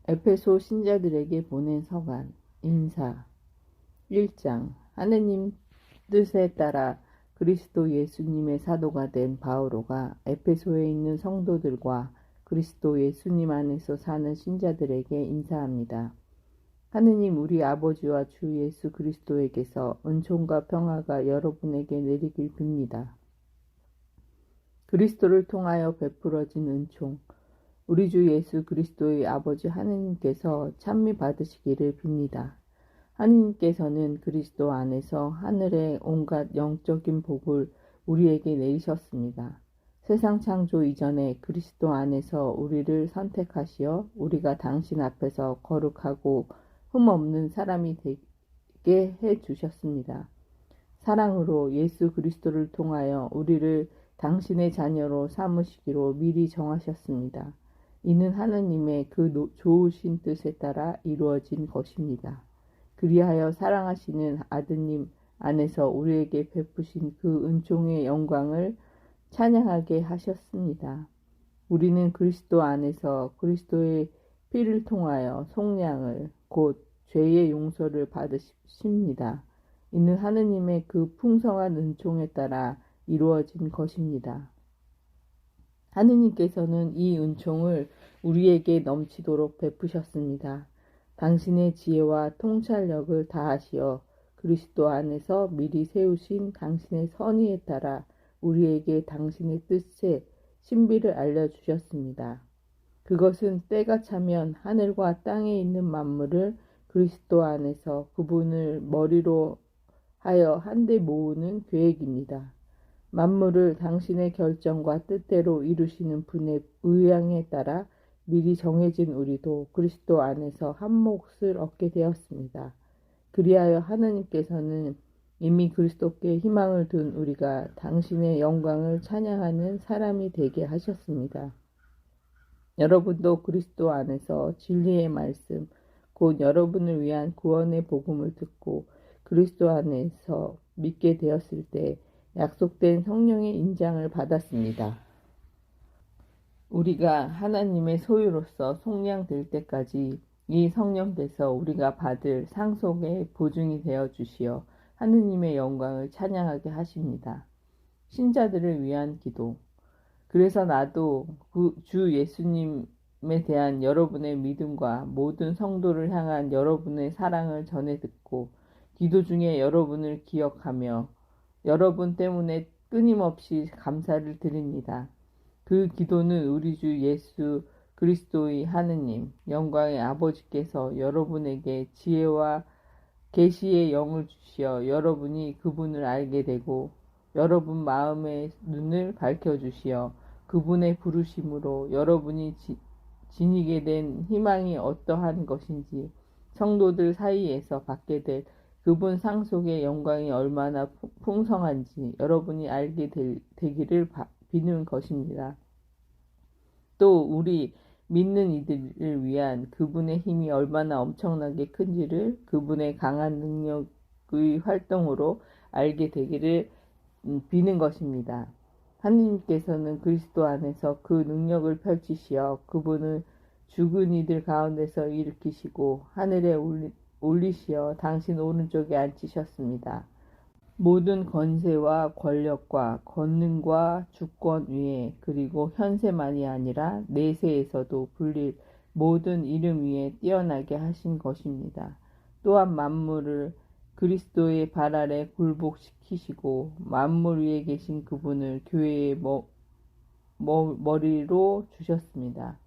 에베소 신자들에게 보낸 서간 인사 1장. 하느님 뜻에 따라 그리스도 예수님의 사도가 된 바오로가 에베소에 있는 성도들과 그리스도 예수님 안에서 사는 신자들에게 인사합니다. 하느님 우리 아버지와 주 예수 그리스도에게서 은총과 평화가 여러분에게 내리길 빕니다. 그리스도를 통하여 베풀어진 은총, 우리 주 예수 그리스도의 아버지 하느님께서 찬미 받으시기를 빕니다. 하느님께서는 그리스도 안에서 하늘의 온갖 영적인 복을 우리에게 내리셨습니다. 세상 창조 이전에 그리스도 안에서 우리를 선택하시어 우리가 당신 앞에서 거룩하고 흠없는 사람이 되게 해주셨습니다. 사랑으로 예수 그리스도를 통하여 우리를 당신의 자녀로 삼으시기로 미리 정하셨습니다. 이는 하느님의 그 좋으신 뜻에 따라 이루어진 것입니다. 그리하여 사랑하시는 아드님 안에서 우리에게 베푸신 그 은총의 영광을 찬양하게 하셨습니다. 우리는 그리스도 안에서 그리스도의 피를 통하여 속량을 곧 죄의 용서를 받으십니다. 이는 하느님의 그 풍성한 은총에 따라 이루어진 것입니다. 하느님께서는 이 은총을 우리에게 넘치도록 베푸셨습니다. 당신의 지혜와 통찰력을 다하시어 그리스도 안에서 미리 세우신 당신의 선의에 따라 우리에게 당신의 뜻의 신비를 알려주셨습니다. 그것은 때가 차면 하늘과 땅에 있는 만물을 그리스도 안에서 그분을 머리로 하여 한데 모으는 계획입니다. 만물을 당신의 결정과 뜻대로 이루시는 분의 의향에 따라 미리 정해진 우리도 그리스도 안에서 한 몫을 얻게 되었습니다. 그리하여 하느님께서는 이미 그리스도께 희망을 둔 우리가 당신의 영광을 찬양하는 사람이 되게 하셨습니다. 여러분도 그리스도 안에서 진리의 말씀, 곧 여러분을 위한 구원의 복음을 듣고 그리스도 안에서 믿게 되었을 때 약속된 성령의 인장을 받았습니다. 우리가 하나님의 소유로서 속량될 때까지 이 성령께서 우리가 받을 상속의 보증이 되어 주시어 하느님의 영광을 찬양하게 하십니다. 신자들을 위한 기도. 그래서 나도 주 예수님에 대한 여러분의 믿음과 모든 성도를 향한 여러분의 사랑을 전해 듣고 기도 중에 여러분을 기억하며 여러분 때문에 끊임없이 감사를 드립니다. 그 기도는 우리 주 예수 그리스도의 하느님 영광의 아버지께서 여러분에게 지혜와 계시의 영을 주시어 여러분이 그분을 알게 되고 여러분 마음의 눈을 밝혀주시어 그분의 부르심으로 여러분이 지니게 된 희망이 어떠한 것인지 성도들 사이에서 받게 될 그분 상속의 영광이 얼마나 풍성한지 여러분이 알게 되기를 비는 것입니다. 또 우리 믿는 이들을 위한 그분의 힘이 얼마나 엄청나게 큰지를 그분의 강한 능력의 활동으로 알게 되기를 비는 것입니다. 하느님께서는 그리스도 안에서 그 능력을 펼치시어 그분을 죽은 이들 가운데서 일으키시고 하늘에 올리시어 당신 오른쪽에 앉히셨습니다. 모든 권세와 권력과 권능과 주권 위에 그리고 현세만이 아니라 내세에서도 불릴 모든 이름 위에 뛰어나게 하신 것입니다. 또한 만물을 그리스도의 발 아래 굴복시키시고 만물 위에 계신 그분을 교회의 머리로 주셨습니다.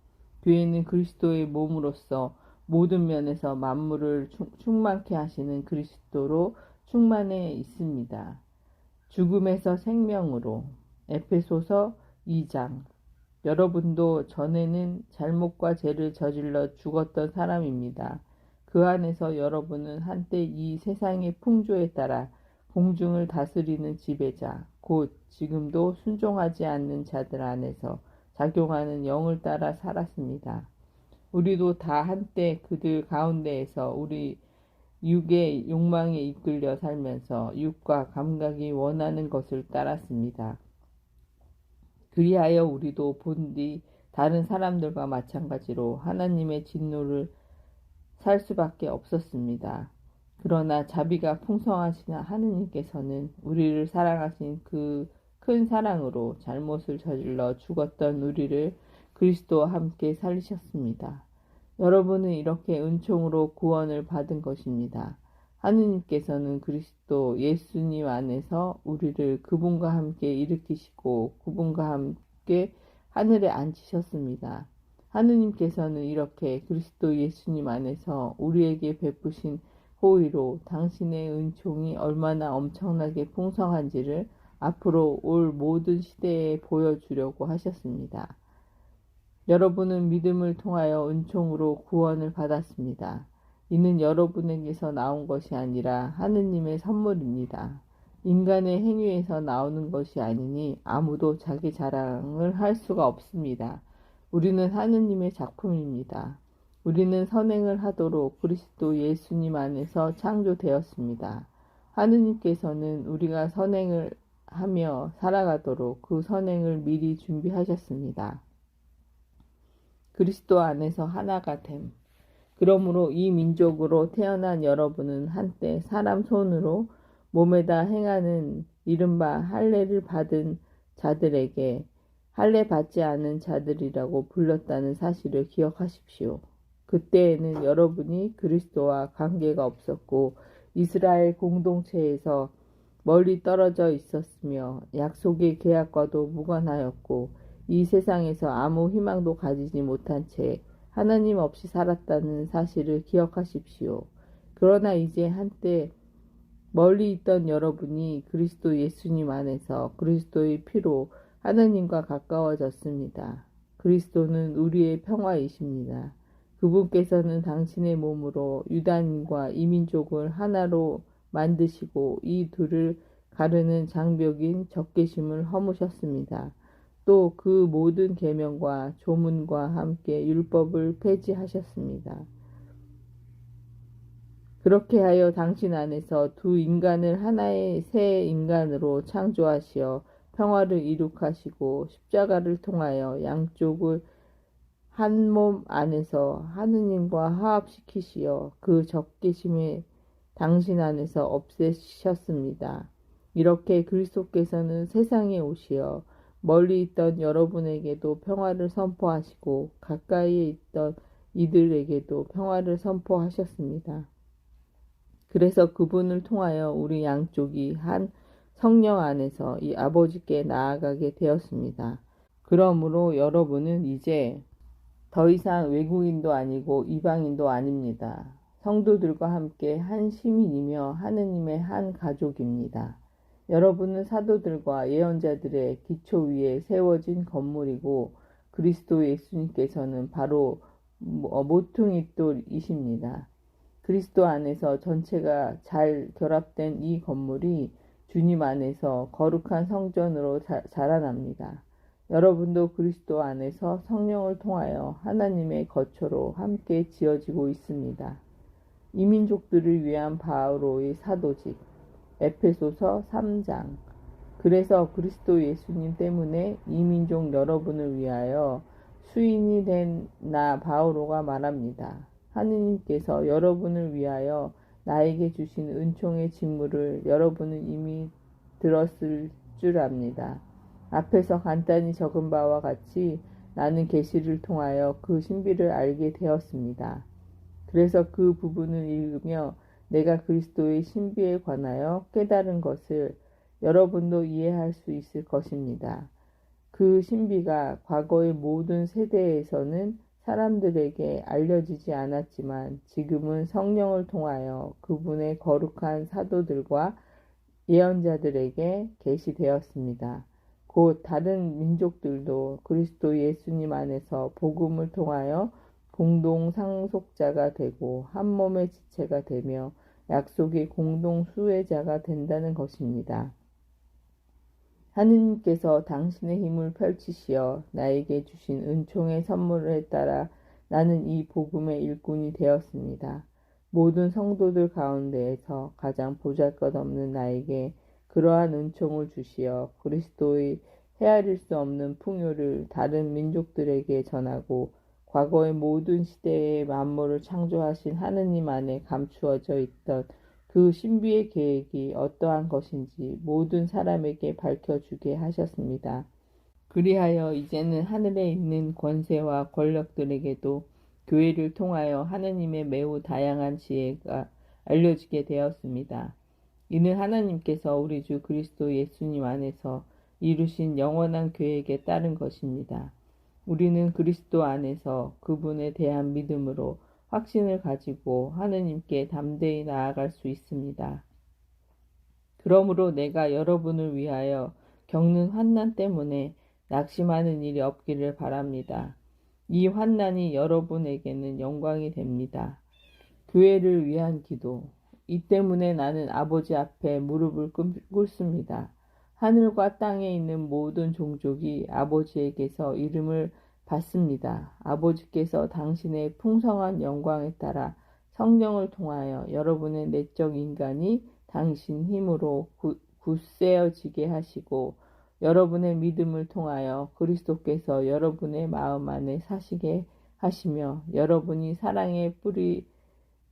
교회는 그리스도의 몸으로서 모든 면에서 만물을 충만케 하시는 그리스도로 충만해 있습니다. 죽음에서 생명으로. 에베소서 2장. 여러분도 전에는 잘못과 죄를 저질러 죽었던 사람입니다. 그 안에서 여러분은 한때 이 세상의 풍조에 따라 공중을 다스리는 지배자, 곧 지금도 순종하지 않는 자들 안에서 작용하는 영을 따라 살았습니다. 우리도 다 한때 그들 가운데에서 우리 육의 욕망에 이끌려 살면서 육과 감각이 원하는 것을 따랐습니다. 그리하여 우리도 본디 다른 사람들과 마찬가지로 하나님의 진노를 살 수밖에 없었습니다. 그러나 자비가 풍성하신 하느님께서는 우리를 사랑하신 그 큰 사랑으로 잘못을 저질러 죽었던 우리를 그리스도와 함께 살리셨습니다. 여러분은 이렇게 은총으로 구원을 받은 것입니다. 하느님께서는 그리스도 예수님 안에서 우리를 그분과 함께 일으키시고 그분과 함께 하늘에 앉히셨습니다. 하느님께서는 이렇게 그리스도 예수님 안에서 우리에게 베푸신 호의로 당신의 은총이 얼마나 엄청나게 풍성한지를 앞으로 올 모든 시대에 보여주려고 하셨습니다. 여러분은 믿음을 통하여 은총으로 구원을 받았습니다. 이는 여러분에게서 나온 것이 아니라 하느님의 선물입니다. 인간의 행위에서 나오는 것이 아니니 아무도 자기 자랑을 할 수가 없습니다. 우리는 하느님의 작품입니다. 우리는 선행을 하도록 그리스도 예수님 안에서 창조되었습니다. 하느님께서는 우리가 선행을 하며 살아가도록 그 선행을 미리 준비하셨습니다. 그리스도 안에서 하나가 됨. 그러므로 이 민족으로 태어난 여러분은 한때 사람 손으로 몸에다 행하는 이른바 할례를 받은 자들에게 할례 받지 않은 자들이라고 불렸다는 사실을 기억하십시오. 그때에는 여러분이 그리스도와 관계가 없었고 이스라엘 공동체에서 멀리 떨어져 있었으며 약속의 계약과도 무관하였고 이 세상에서 아무 희망도 가지지 못한 채 하나님 없이 살았다는 사실을 기억하십시오. 그러나 이제 한때 멀리 있던 여러분이 그리스도 예수님 안에서 그리스도의 피로 하나님과 가까워졌습니다. 그리스도는 우리의 평화이십니다. 그분께서는 당신의 몸으로 유다인과 이민족을 하나로 만드시고 이 둘을 가르는 장벽인 적개심을 허무셨습니다. 또 그 모든 계명과 조문과 함께 율법을 폐지하셨습니다. 그렇게 하여 당신 안에서 두 인간을 하나의 새 인간으로 창조하시어 평화를 이룩하시고 십자가를 통하여 양쪽을 한 몸 안에서 하느님과 화합시키시어 그 적개심을 당신 안에서 없애셨습니다. 이렇게 그리스도께서는 세상에 오시어 멀리 있던 여러분에게도 평화를 선포하시고 가까이에 있던 이들에게도 평화를 선포하셨습니다. 그래서 그분을 통하여 우리 양쪽이 한 성령 안에서 이 아버지께 나아가게 되었습니다. 그러므로 여러분은 이제 더 이상 외국인도 아니고 이방인도 아닙니다. 성도들과 함께 한 시민이며 하느님의 한 가족입니다. 여러분은 사도들과 예언자들의 기초 위에 세워진 건물이고 그리스도 예수님께서는 바로 모퉁이돌이십니다. 그리스도 안에서 전체가 잘 결합된 이 건물이 주님 안에서 거룩한 성전으로 자라납니다. 여러분도 그리스도 안에서 성령을 통하여 하나님의 거처로 함께 지어지고 있습니다. 이민족들을 위한 바오로의 사도직 에페소서 3장. 그래서 그리스도 예수님 때문에 이민족 여러분을 위하여 수인이 된 나 바오로가 말합니다. 하느님께서 여러분을 위하여 나에게 주신 은총의 직무를 여러분은 이미 들었을 줄 압니다. 앞에서 간단히 적은 바와 같이 나는 계시를 통하여 그 신비를 알게 되었습니다. 그래서 그 부분을 읽으며 내가 그리스도의 신비에 관하여 깨달은 것을 여러분도 이해할 수 있을 것입니다. 그 신비가 과거의 모든 세대에서는 사람들에게 알려지지 않았지만 지금은 성령을 통하여 그분의 거룩한 사도들과 예언자들에게 계시되었습니다. 곧 다른 민족들도 그리스도 예수님 안에서 복음을 통하여 공동 상속자가 되고 한 몸의 지체가 되며 약속의 공동 수혜자가 된다는 것입니다. 하느님께서 당신의 힘을 펼치시어 나에게 주신 은총의 선물에 따라 나는 이 복음의 일꾼이 되었습니다. 모든 성도들 가운데에서 가장 보잘것없는 나에게 그러한 은총을 주시어 그리스도의 헤아릴 수 없는 풍요를 다른 민족들에게 전하고 과거의 모든 시대의 만물을 창조하신 하느님 안에 감추어져 있던 그 신비의 계획이 어떠한 것인지 모든 사람에게 밝혀주게 하셨습니다. 그리하여 이제는 하늘에 있는 권세와 권력들에게도 교회를 통하여 하느님의 매우 다양한 지혜가 알려지게 되었습니다. 이는 하나님께서 우리 주 그리스도 예수님 안에서 이루신 영원한 계획에 따른 것입니다. 우리는 그리스도 안에서 그분에 대한 믿음으로 확신을 가지고 하느님께 담대히 나아갈 수 있습니다. 그러므로 내가 여러분을 위하여 겪는 환난 때문에 낙심하는 일이 없기를 바랍니다. 이 환난이 여러분에게는 영광이 됩니다. 교회를 위한 기도. 이 때문에 나는 아버지 앞에 무릎을 꿇습니다. 하늘과 땅에 있는 모든 종족이 아버지에게서 이름을 받습니다. 아버지께서 당신의 풍성한 영광에 따라 성령을 통하여 여러분의 내적 인간이 당신 힘으로 굳세어지게 하시고 여러분의 믿음을 통하여 그리스도께서 여러분의 마음 안에 사시게 하시며 여러분이 사랑의 뿌리를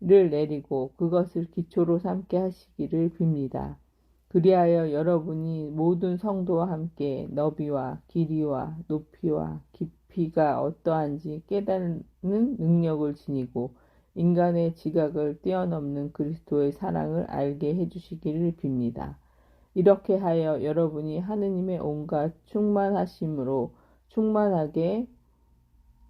내리고 그것을 기초로 삼게 하시기를 빕니다. 그리하여 여러분이 모든 성도와 함께 너비와 길이와 높이와 깊이가 어떠한지 깨닫는 능력을 지니고 인간의 지각을 뛰어넘는 그리스도의 사랑을 알게 해주시기를 빕니다. 이렇게 하여 여러분이 하느님의 온갖 충만하심으로 충만하게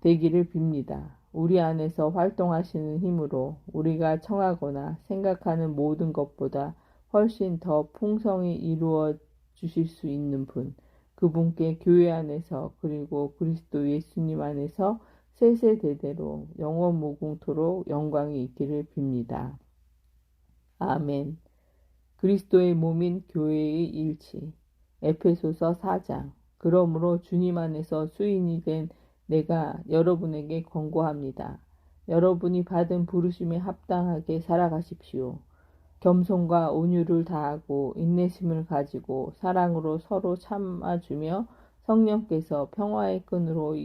되기를 빕니다. 우리 안에서 활동하시는 힘으로 우리가 청하거나 생각하는 모든 것보다 훨씬 더 풍성히 이루어 주실 수 있는 분, 그분께 교회 안에서 그리고 그리스도 예수님 안에서 세세대대로 영원 무궁토록 영광이 있기를 빕니다. 아멘. 그리스도의 몸인 교회의 일치. 에페소서 4장. 그러므로 주님 안에서 수인이 된 내가 여러분에게 권고합니다. 여러분이 받은 부르심에 합당하게 살아가십시오. 겸손과 온유를 다하고 인내심을 가지고 사랑으로 서로 참아주며 성령께서 평화의 끈으로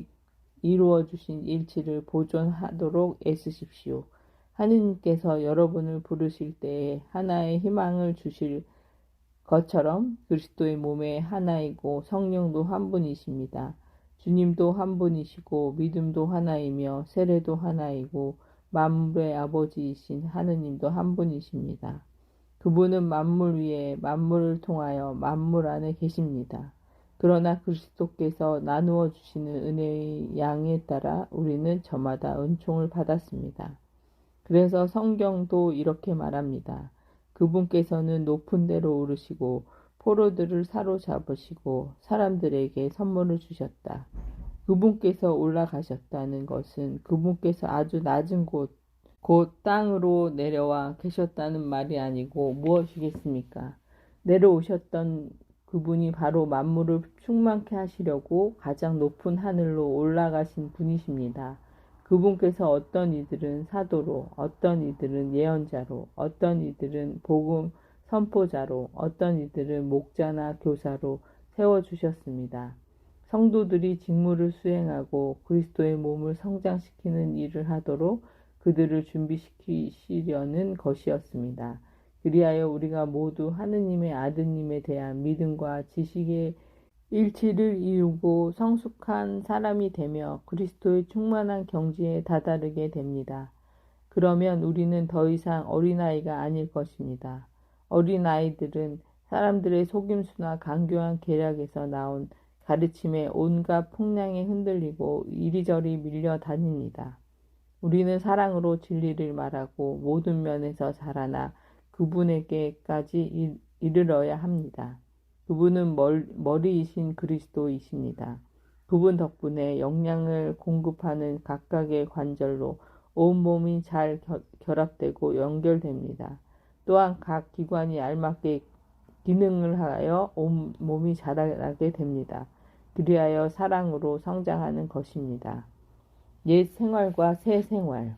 이루어 주신 일치를 보존하도록 애쓰십시오. 하느님께서 여러분을 부르실 때에 하나의 희망을 주실 것처럼 그리스도의 몸의 하나이고 성령도 한 분이십니다. 주님도 한 분이시고 믿음도 하나이며 세례도 하나이고 만물의 아버지이신 하느님도 한 분이십니다. 그분은 만물 위에 만물을 통하여 만물 안에 계십니다. 그러나 그리스도께서 나누어 주시는 은혜의 양에 따라 우리는 저마다 은총을 받았습니다. 그래서 성경도 이렇게 말합니다. 그분께서는 높은 데로 오르시고 포로들을 사로잡으시고 사람들에게 선물을 주셨다. 그분께서 올라가셨다는 것은 그분께서 아주 낮은 곧 땅으로 내려와 계셨다는 말이 아니고 무엇이겠습니까? 내려오셨던 그분이 바로 만물을 충만케 하시려고 가장 높은 하늘로 올라가신 분이십니다. 그분께서 어떤 이들은 사도로, 어떤 이들은 예언자로, 어떤 이들은 복음 선포자로, 어떤 이들은 목자나 교사로 세워주셨습니다. 성도들이 직무를 수행하고 그리스도의 몸을 성장시키는 일을 하도록 그들을 준비시키시려는 것이었습니다. 그리하여 우리가 모두 하느님의 아드님에 대한 믿음과 지식의 일치를 이루고 성숙한 사람이 되며 그리스도의 충만한 경지에 다다르게 됩니다. 그러면 우리는 더 이상 어린아이가 아닐 것입니다. 어린아이들은 사람들의 속임수나 간교한 계략에서 나온 가르침에 온갖 풍랑에 흔들리고 이리저리 밀려 다닙니다. 우리는 사랑으로 진리를 말하고 모든 면에서 자라나 그분에게까지 이르러야 합니다. 그분은 머리이신 그리스도이십니다. 그분 덕분에 영양을 공급하는 각각의 관절로 온몸이 잘 결합되고 연결됩니다. 또한 각 기관이 알맞게 기능을 하여 온몸이 자라나게 됩니다. 그리하여 사랑으로 성장하는 것입니다. 옛 생활과 새 생활.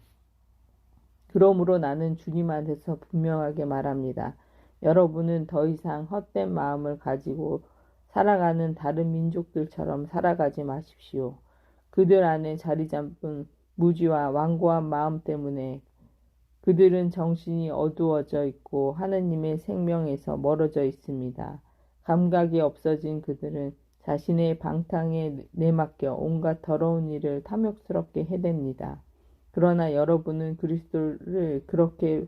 그러므로 나는 주님 안에서 분명하게 말합니다. 여러분은 더 이상 헛된 마음을 가지고 살아가는 다른 민족들처럼 살아가지 마십시오. 그들 안에 자리 잡은 무지와 완고한 마음 때문에 그들은 정신이 어두워져 있고 하느님의 생명에서 멀어져 있습니다. 감각이 없어진 그들은 자신의 방탕에 내맡겨 온갖 더러운 일을 탐욕스럽게 해댑니다. 그러나 여러분은 그리스도를 그렇게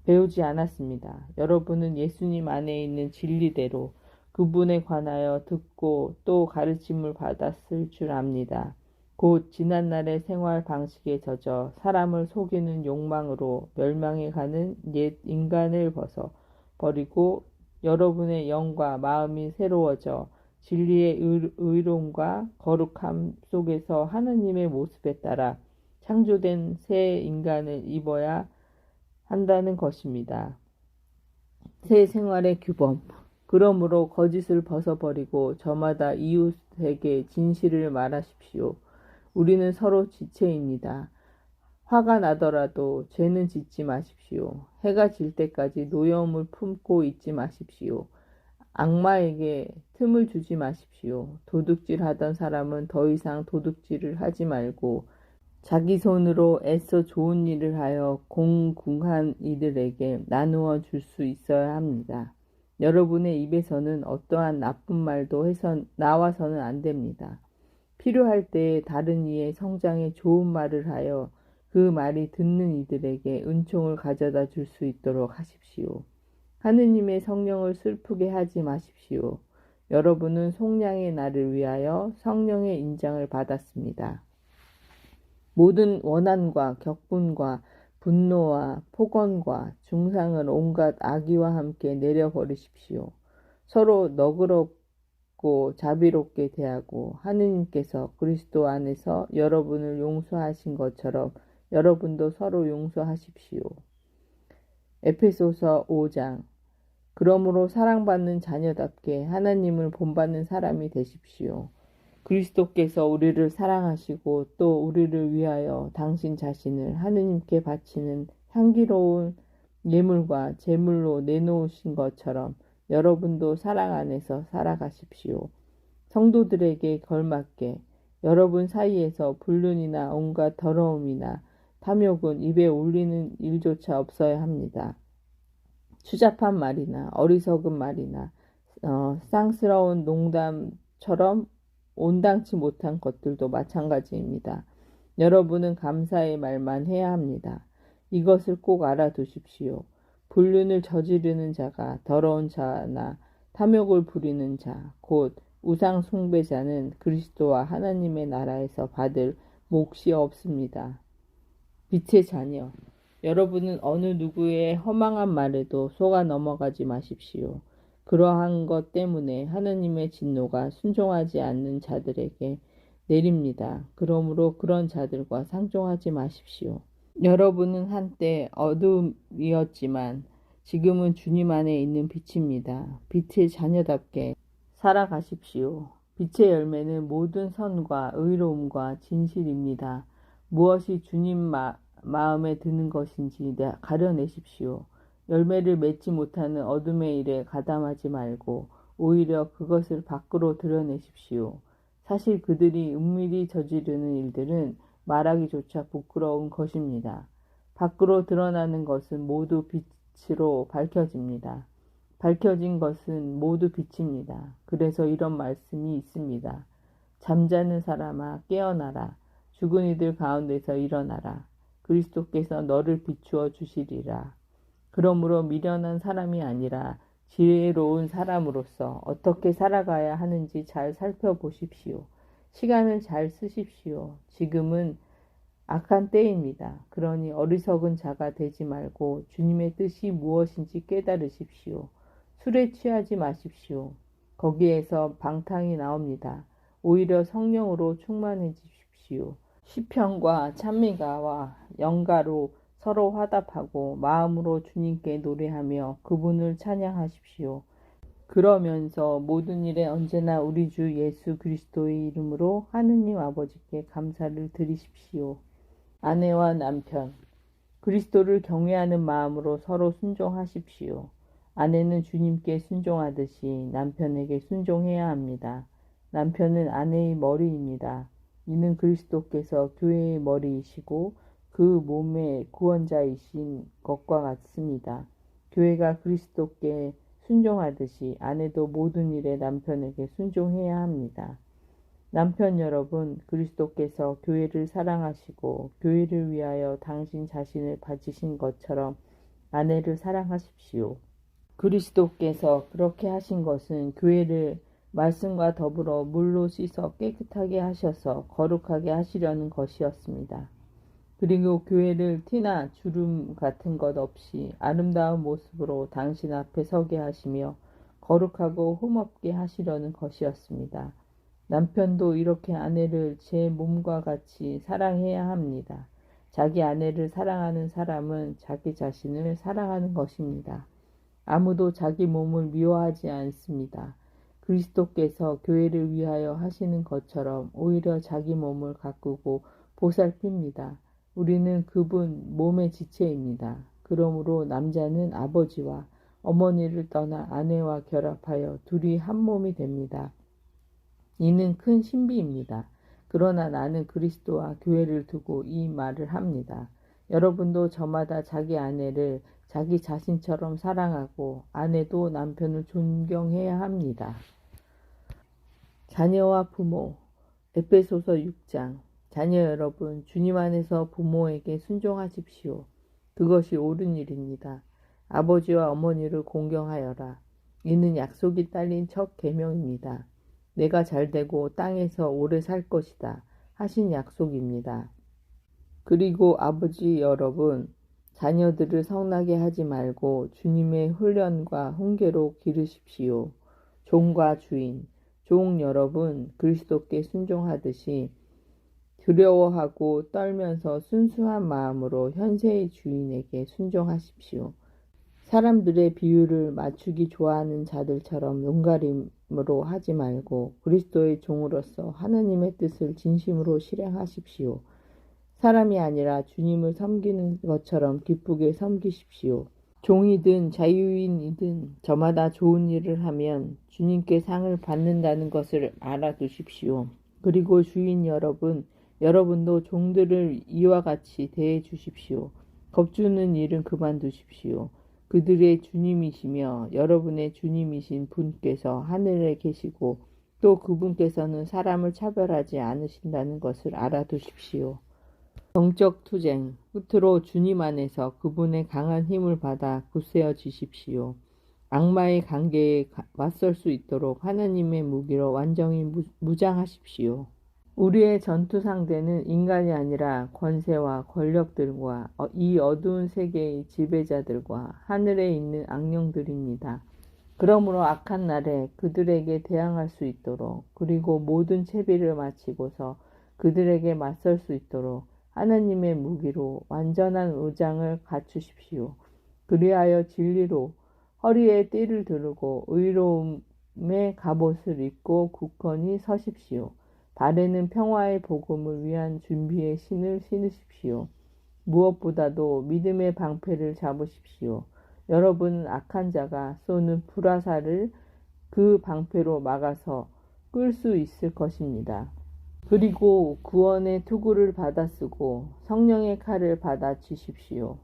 배우지 않았습니다. 여러분은 예수님 안에 있는 진리대로 그분에 관하여 듣고 또 가르침을 받았을 줄 압니다. 곧 지난날의 생활 방식에 젖어 사람을 속이는 욕망으로 멸망해 가는 옛 인간을 벗어 버리고 여러분의 영과 마음이 새로워져 진리의 의로움과 거룩함 속에서 하느님의 모습에 따라 창조된 새 인간을 입어야 한다는 것입니다. 새 생활의 규범. 그러므로 거짓을 벗어버리고 저마다 이웃에게 진실을 말하십시오. 우리는 서로 지체입니다. 화가 나더라도 죄는 짓지 마십시오. 해가 질 때까지 노여움을 품고 있지 마십시오. 악마에게 틈을 주지 마십시오. 도둑질 하던 사람은 더 이상 도둑질을 하지 말고 자기 손으로 애써 좋은 일을 하여 공궁한 이들에게 나누어 줄 수 있어야 합니다. 여러분의 입에서는 어떠한 나쁜 말도 나와서는 안 됩니다. 필요할 때에 다른 이의 성장에 좋은 말을 하여 그 말이 듣는 이들에게 은총을 가져다 줄 수 있도록 하십시오. 하느님의 성령을 슬프게 하지 마십시오. 여러분은 속량의 날을 위하여 성령의 인장을 받았습니다. 모든 원한과 격분과 분노와 폭언과 중상을 온갖 악의와 함께 내려버리십시오. 서로 너그럽고 자비롭게 대하고 하느님께서 그리스도 안에서 여러분을 용서하신 것처럼 여러분도 서로 용서하십시오. 에베소서 5장. 그러므로 사랑받는 자녀답게 하나님을 본받는 사람이 되십시오. 그리스도께서 우리를 사랑하시고 또 우리를 위하여 당신 자신을 하느님께 바치는 향기로운 예물과 제물로 내놓으신 것처럼 여러분도 사랑 안에서 살아가십시오. 성도들에게 걸맞게 여러분 사이에서 불륜이나 온갖 더러움이나 탐욕은 입에 올리는 일조차 없어야 합니다. 추잡한 말이나 어리석은 말이나 쌍스러운 농담처럼 온당치 못한 것들도 마찬가지입니다. 여러분은 감사의 말만 해야 합니다. 이것을 꼭 알아두십시오. 불륜을 저지르는 자가 더러운 자나 탐욕을 부리는 자, 곧 우상 숭배자는 그리스도와 하나님의 나라에서 받을 몫이 없습니다. 빛의 자녀, 여러분은 어느 누구의 허망한 말에도 속아 넘어가지 마십시오. 그러한 것 때문에 하느님의 진노가 순종하지 않는 자들에게 내립니다. 그러므로 그런 자들과 상종하지 마십시오. 여러분은 한때 어둠이었지만 지금은 주님 안에 있는 빛입니다. 빛의 자녀답게 살아가십시오. 빛의 열매는 모든 선과 의로움과 진실입니다. 무엇이 주님 마음에 드는 것인지 가려내십시오. 열매를 맺지 못하는 어둠의 일에 가담하지 말고 오히려 그것을 밖으로 드러내십시오. 사실 그들이 은밀히 저지르는 일들은 말하기조차 부끄러운 것입니다. 밖으로 드러나는 것은 모두 빛으로 밝혀집니다. 밝혀진 것은 모두 빛입니다. 그래서 이런 말씀이 있습니다. 잠자는 사람아 깨어나라. 죽은 이들 가운데서 일어나라. 그리스도께서 너를 비추어 주시리라. 그러므로 미련한 사람이 아니라 지혜로운 사람으로서 어떻게 살아가야 하는지 잘 살펴보십시오. 시간을 잘 쓰십시오. 지금은 악한 때입니다. 그러니 어리석은 자가 되지 말고 주님의 뜻이 무엇인지 깨달으십시오. 술에 취하지 마십시오. 거기에서 방탕이 나옵니다. 오히려 성령으로 충만해지십시오. 시편과 찬미가와 영가로 서로 화답하고 마음으로 주님께 노래하며 그분을 찬양하십시오. 그러면서 모든 일에 언제나 우리 주 예수 그리스도의 이름으로 하느님 아버지께 감사를 드리십시오. 아내와 남편, 그리스도를 경외하는 마음으로 서로 순종하십시오. 아내는 주님께 순종하듯이 남편에게 순종해야 합니다. 남편은 아내의 머리입니다. 이는 그리스도께서 교회의 머리이시고 그 몸의 구원자이신 것과 같습니다. 교회가 그리스도께 순종하듯이 아내도 모든 일에 남편에게 순종해야 합니다. 남편 여러분, 그리스도께서 교회를 사랑하시고 교회를 위하여 당신 자신을 바치신 것처럼 아내를 사랑하십시오. 그리스도께서 그렇게 하신 것은 교회를 말씀과 더불어 물로 씻어 깨끗하게 하셔서 거룩하게 하시려는 것이었습니다. 그리고 교회를 티나 주름 같은 것 없이 아름다운 모습으로 당신 앞에 서게 하시며 거룩하고 흠없게 하시려는 것이었습니다. 남편도 이렇게 아내를 제 몸과 같이 사랑해야 합니다. 자기 아내를 사랑하는 사람은 자기 자신을 사랑하는 것입니다. 아무도 자기 몸을 미워하지 않습니다. 그리스도께서 교회를 위하여 하시는 것처럼 오히려 자기 몸을 가꾸고 보살핍니다. 우리는 그분 몸의 지체입니다. 그러므로 남자는 아버지와 어머니를 떠나 아내와 결합하여 둘이 한 몸이 됩니다. 이는 큰 신비입니다. 그러나 나는 그리스도와 교회를 두고 이 말을 합니다. 여러분도 저마다 자기 아내를 자기 자신처럼 사랑하고 아내도 남편을 존경해야 합니다. 자녀와 부모, 에베소서 6장. 자녀 여러분, 주님 안에서 부모에게 순종하십시오. 그것이 옳은 일입니다. 아버지와 어머니를 공경하여라. 이는 약속이 딸린 첫 계명입니다. 내가 잘되고 땅에서 오래 살 것이다 하신 약속입니다. 그리고 아버지 여러분, 자녀들을 성나게 하지 말고 주님의 훈련과 훈계로 기르십시오. 종과 주인, 종 여러분 그리스도께 순종하듯이 두려워하고 떨면서 순수한 마음으로 현세의 주인에게 순종하십시오. 사람들의 비유를 맞추기 좋아하는 자들처럼 눈가림으로 하지 말고 그리스도의 종으로서 하나님의 뜻을 진심으로 실행하십시오. 사람이 아니라 주님을 섬기는 것처럼 기쁘게 섬기십시오. 종이든 자유인이든 저마다 좋은 일을 하면 주님께 상을 받는다는 것을 알아두십시오. 그리고 주인 여러분, 여러분도 종들을 이와 같이 대해 주십시오. 겁주는 일은 그만두십시오. 그들의 주님이시며 여러분의 주님이신 분께서 하늘에 계시고 또 그분께서는 사람을 차별하지 않으신다는 것을 알아두십시오. 영적 투쟁, 끝으로 주님 안에서 그분의 강한 힘을 받아 굳세어지십시오. 악마의 관계에 맞설 수 있도록 하나님의 무기로 완전히 무장하십시오. 우리의 전투 상대는 인간이 아니라 권세와 권력들과 이 어두운 세계의 지배자들과 하늘에 있는 악령들입니다. 그러므로 악한 날에 그들에게 대항할 수 있도록 그리고 모든 채비를 마치고서 그들에게 맞설 수 있도록 하나님의 무기로 완전한 의장을 갖추십시오. 그리하여 진리로 허리에 띠를 두르고 의로움의 갑옷을 입고 굳건히 서십시오. 발에는 평화의 복음을 위한 준비의 신을 신으십시오. 무엇보다도 믿음의 방패를 잡으십시오. 여러분은 악한 자가 쏘는 불화살을 그 방패로 막아서 끌 수 있을 것입니다. 그리고 구원의 투구를 받아 쓰고 성령의 칼을 받아 쥐십시오.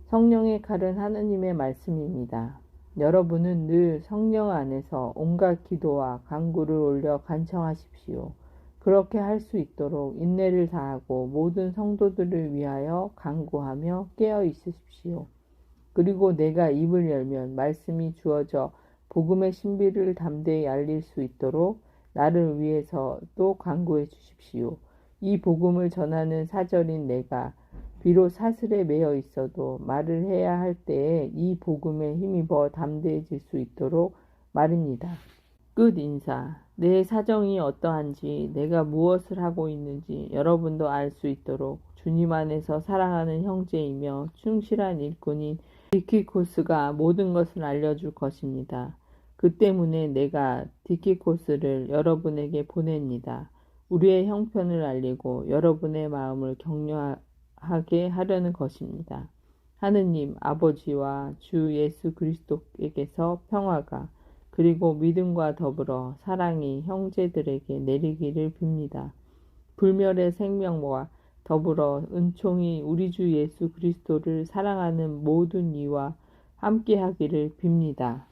성령의 칼은 하나님의 말씀입니다. 여러분은 늘 성령 안에서 온갖 기도와 간구를 올려 간청하십시오. 그렇게 할 수 있도록 인내를 다하고 모든 성도들을 위하여 간구하며 깨어 있으십시오. 그리고 내가 입을 열면 말씀이 주어져 복음의 신비를 담대히 알릴 수 있도록 나를 위해서 또 간구해 주십시오. 이 복음을 전하는 사절인 내가 비록 사슬에 매여 있어도 말을 해야 할 때에 이 복음에 힘입어 담대해질 수 있도록 말입니다. 끝 인사. 내 사정이 어떠한지 내가 무엇을 하고 있는지 여러분도 알 수 있도록 주님 안에서 사랑하는 형제이며 충실한 일꾼인 디키코스가 모든 것을 알려줄 것입니다. 그 때문에 내가 디키코스를 여러분에게 보냅니다. 우리의 형편을 알리고 여러분의 마음을 격려하게 하려는 것입니다. 하느님 아버지와 주 예수 그리스도에게서 평화가 그리고 믿음과 더불어 사랑이 형제들에게 내리기를 빕니다. 불멸의 생명과 더불어 은총이 우리 주 예수 그리스도를 사랑하는 모든 이와 함께하기를 빕니다.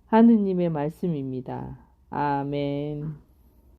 하느님의 말씀입니다. 아멘.